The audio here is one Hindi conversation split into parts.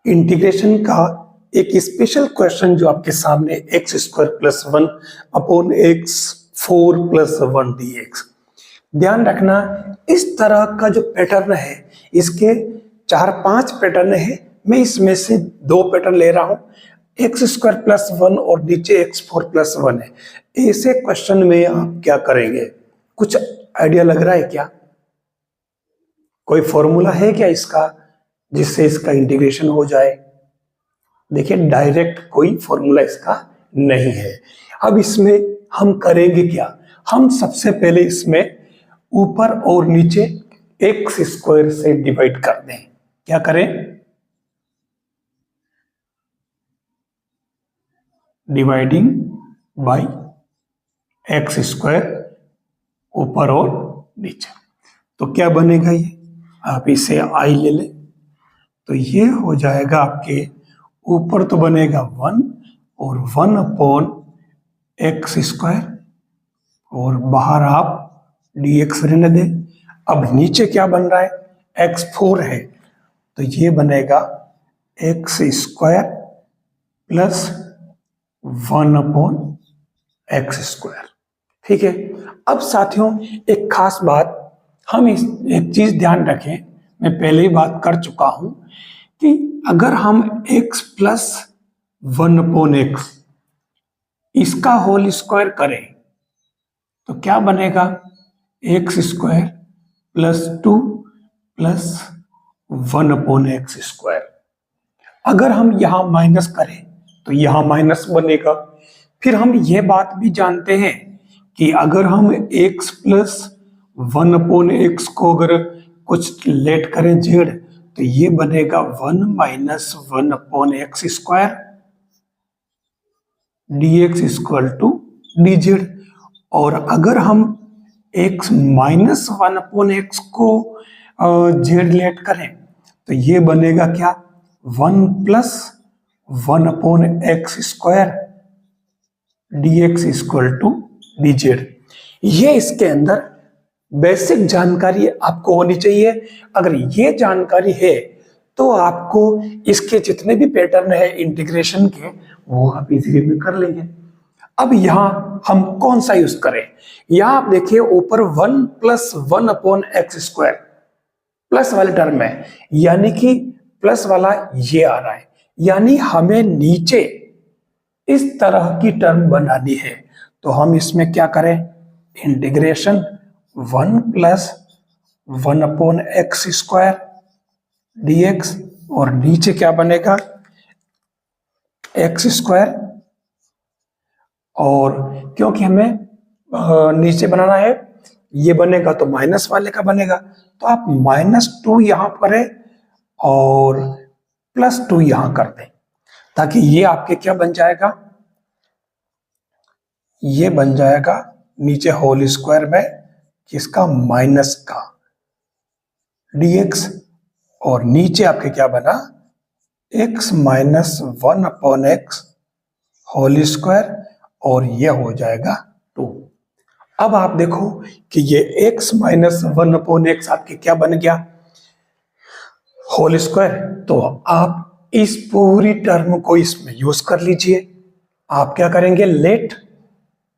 इंटीग्रेशन का एक स्पेशल क्वेश्चन जो आपके सामने x square plus 1 upon x 4 plus 1 dx। ध्यान रखना, इस तरह का जो पैटर्न है इसके 4-5 पैटर्न है। मैं इसमें से 2 पैटर्न ले रहा हूं, एक्स स्क्वायर प्लस 1 और नीचे एक्स 4 प्लस 1 है। ऐसे क्वेश्चन में आप क्या करेंगे, कुछ आइडिया लग रहा है क्या? कोई फॉर्मूला है क्या इसका जिससे इसका इंटीग्रेशन हो जाए? देखिए, डायरेक्ट कोई फॉर्मूला इसका नहीं है। अब इसमें हम करेंगे क्या, हम सबसे पहले इसमें ऊपर और नीचे एक्स स्क्वायर से डिवाइड कर दें। क्या करें? डिवाइडिंग बाय एक्स स्क्वायर ऊपर और नीचे। तो क्या बनेगा, ये आप इसे आई ले लें तो ये हो जाएगा आपके ऊपर तो बनेगा 1 और 1 अपॉन एक्स स्क्वायर और बाहर आप dx रहने दें। अब नीचे क्या बन रहा है, x4 है तो ये बनेगा x square plus 1 upon X square. ठीक है। अब साथियों, एक खास बात, हम एक चीज ध्यान रखें, मैं पहले ही बात कर चुका हूं कि अगर हम x प्लस 1 अपॉन एक्स इसका होल स्क्वायर करें तो क्या बनेगा, x square plus 2 plus 1 upon X square. अगर हम यहां माइनस करें तो यहां माइनस बनेगा। फिर हम ये बात भी जानते हैं कि अगर हम x प्लस 1 अपॉन एक्स को अगर कुछ लेट करें जेड तो ये बनेगा 1 minus 1 upon X square dx equal to dz। और अगर हम x माइनस 1 अपॉन एक्स को जेड लेट करें तो ये बनेगा क्या, 1 plus 1 upon X square dx equal to dz। ये इसके अंदर बेसिक जानकारी आपको होनी चाहिए। अगर ये जानकारी है तो आपको इसके जितने भी पैटर्न है इंटीग्रेशन के वो आप इजीली में कर लेंगे। अब यहां हम कौन सा यूज करें, यहां आप देखिए ऊपर 1 plus 1 upon X square plus वाले टर्म है, यानी कि प्लस वाला ये आ रहा है, यानी हमें नीचे इस तरह की टर्म बनानी है। तो हम इसमें क्या करें, integration 1 plus 1 upon X square dx और नीचे क्या बनेगा, एक्स स्क्वायर। और क्योंकि हमें नीचे बनाना है, ये बनेगा तो माइनस वाले का बनेगा, तो आप -2 यहां पर है और +2 यहां कर दें, ताकि ये आपके क्या बन जाएगा, ये बन जाएगा नीचे होल स्क्वायर में किसका, माइनस का dx और नीचे आपके क्या बना, x minus 1 upon X whole square और ये हो जाएगा 2। अब आप देखो कि ये x माइनस 1 अपॉन एक्स आपके क्या बन गया, होल स्क्वायर। तो आप इस पूरी टर्म को इसमें यूज कर लीजिए। आप क्या करेंगे, लेट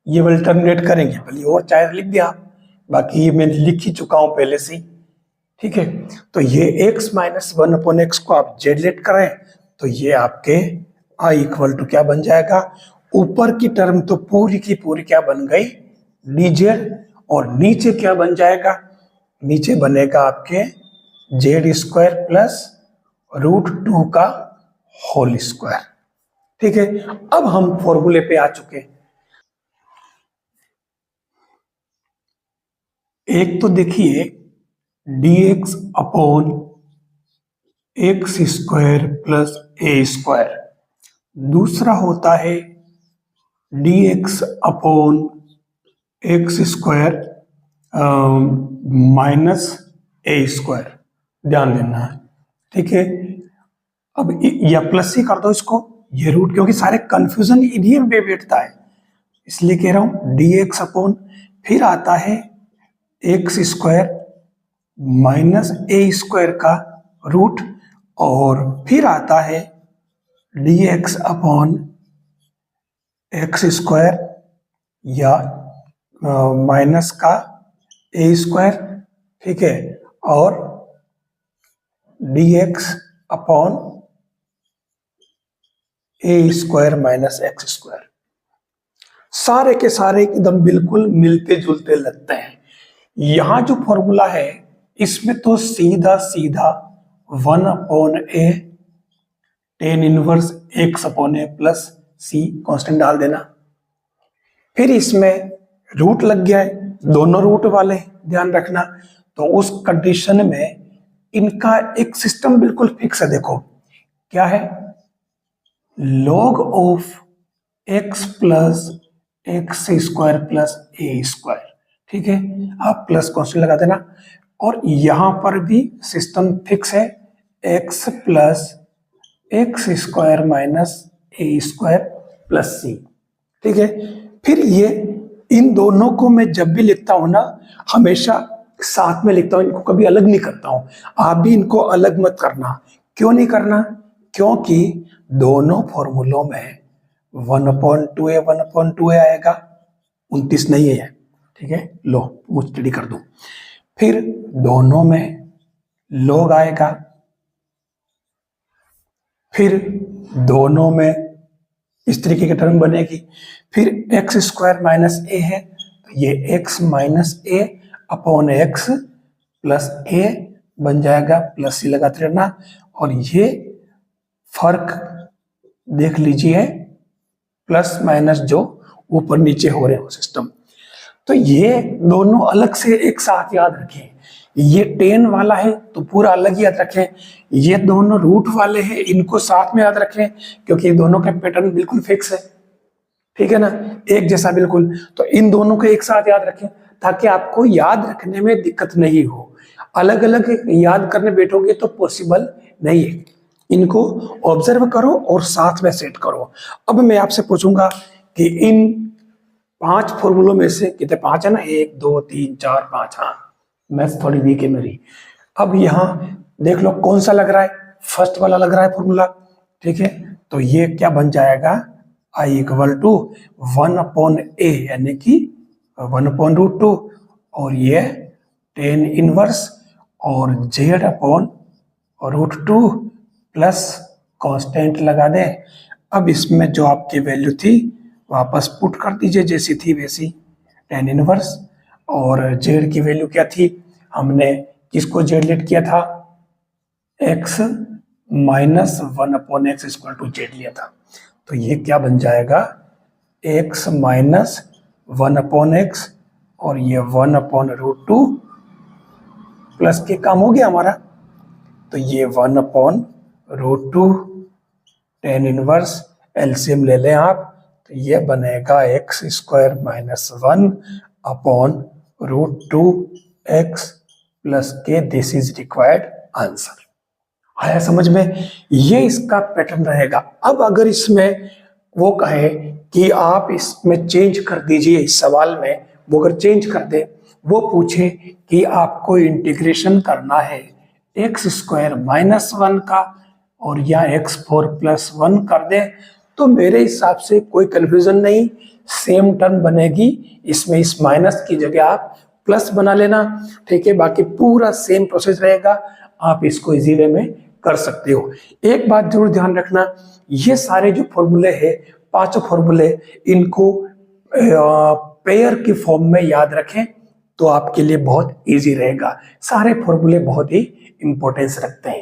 ये वाली टर्म लेट करेंगे, भले और चाहे लिख दिया, बाकी ये मैं लिख ही चुका हूं पहले से। ठीक है, तो ये x माइनस 1 अपॉन एक्स को आप जेड लेट करें तो ये आपके i इक्वल टू क्या बन जाएगा, ऊपर की टर्म तो पूरी की पूरी क्या बन गई, dz, और नीचे क्या बन जाएगा, नीचे बनेगा आपके जेड स्क्वायर प्लस √2 का होल स्क्वायर। ठीक है, अब हम फॉर्मूले पे आ चुके हैं। एक तो देखिए dx upon X square plus A square, दूसरा होता है dx upon X square minus A square. ध्यान देना है, ठीक है। अब या प्लस ही कर दो इसको, ये रूट, क्योंकि सारे कंफ्यूजन इन्हीं में बैठता है, इसलिए कह रहा हूं dx अपॉन, फिर आता है x square minus A square का रूट और फिर आता है dx अपॉन एक्स स्क्वायर या माइनस का ए स्क्वायर, ठीक है, और dx अपॉन ए स्क्वायर माइनस एक्स स्क्वायर। सारे के सारे एकदम बिल्कुल मिलते जुलते लगते हैं। यहां जो फॉर्मूला है इसमें तो सीधा सीधा 1 अपॉन ए टेन इनवर्स एक्स अपॉन ए प्लस सी कांस्टेंट डाल देना। फिर इसमें रूट लग गया है, दोनों रूट वाले ध्यान रखना। तो उस कंडीशन में इनका एक सिस्टम बिल्कुल फिक्स है। देखो क्या है, log of x plus X square plus A square, ठीक है, आप प्लस कांस्टेंट लगा देना। और यहां पर भी सिस्टम फिक्स है, X plus X square minus A square plus C, ठीक है। फिर ये इन दोनों को मैं जब भी लिखता हूं ना हमेशा साथ में लिखता हूं, इनको कभी अलग नहीं करता हूं। आप भी इनको अलग मत करना। क्यों नहीं करना? क्योंकि दोनों फॉर्मूलों में 1/2a 1/2a आएगा, 29 नहीं है, ठीक है। लो वो स्टडी कर दो। फिर दोनों में log आएगा, फिर दोनों में इस तरीके की टर्म बनेगी। फिर एक्स स्क्वायर माइनस ए है तो ये एक्स माइनस ए अपॉन एक्स प्लस ए बन जाएगा, प्लस सी लगाते रहना। और ये फर्क देख लीजिए, प्लस माइनस जो ऊपर नीचे हो रहे हो सिस्टम। तो ये दोनों अलग से एक साथ याद रखें। ये 10 वाला है तो पूरा अलग याद रखें, ये दोनों रूट वाले हैं इनको साथ में याद रखें, क्योंकि दोनों का पैटर्न बिल्कुल फिक्स है, ठीक है ना, एक जैसा बिल्कुल। तो इन दोनों को एक साथ याद रखें ताकि आपको याद रखने में दिक्कत नहीं हो। अलग अलग याद करने बैठोगे तो पॉसिबल नहीं है। इनको ऑब्जर्व करो और साथ में सेट करो। अब मैं आपसे पूछूंगा कि इन 5 फॉर्मूलों में से कितने 5 है ना, 1 2 3 4 5, हाँ मैथ्स थोड़ी वीक है मेरी। अब यहाँ देख लो कौन सा लग रहा है, फर्स्ट वाला लग रहा है फॉर्मूला, ठीक है। तो ये क्या बन जाएगा, I इक्वल टू 1/a यानी कि 1/√2 और ये 10 इनवर्स और z/√2 प्लस कांस्टेंट लगा दे। अब इसमें जो आपकी वैल्यू थी वापस पुट कर दीजिए, जैसी थी वैसी 10 इनवर्स। और z की वैल्यू क्या थी, हमने किसको z लेट किया था, x minus 1/x equal to z लिया था। तो ये क्या बन जाएगा, x माइनस 1/x और ये 1/√2 प्लस के काम हो गया हमारा। तो ये 1/√2 10 इनवर्स एलसीएम ले लें आप, तो ये बनेगा x square minus 1/√2x plus K. This is required answer. आया समझ में? ये इसका पैटर्न रहेगा। अब अगर इसमें वो कहे कि आप इसमें चेंज कर दीजिए, इस सवाल में वो अगर चेंज कर दे, वो पूछे कि आपको इंटीग्रेशन करना है एक्स स्क्वायर माइनस 1 का और या x4 प्लस 1 कर दे, तो मेरे हिसाब से कोई कंफ्यूजन नहीं, सेम टर्म बनेगी। इसमें इस माइनस की जगह आप प्लस बना लेना, ठीक है। बाकी पूरा सेम प्रोसेस रहेगा, आप इसको इजी वे में कर सकते हो। एक बात जरूर ध्यान रखना, ये सारे जो फॉर्मूले हैं 5 फॉर्मूले, इनको पेयर की फॉर्म में याद रखें तो आपके लिए बहुत इजी रहेगा। सारे फॉर्मूले बहुत ही इंपॉर्टेंस रखते हैं।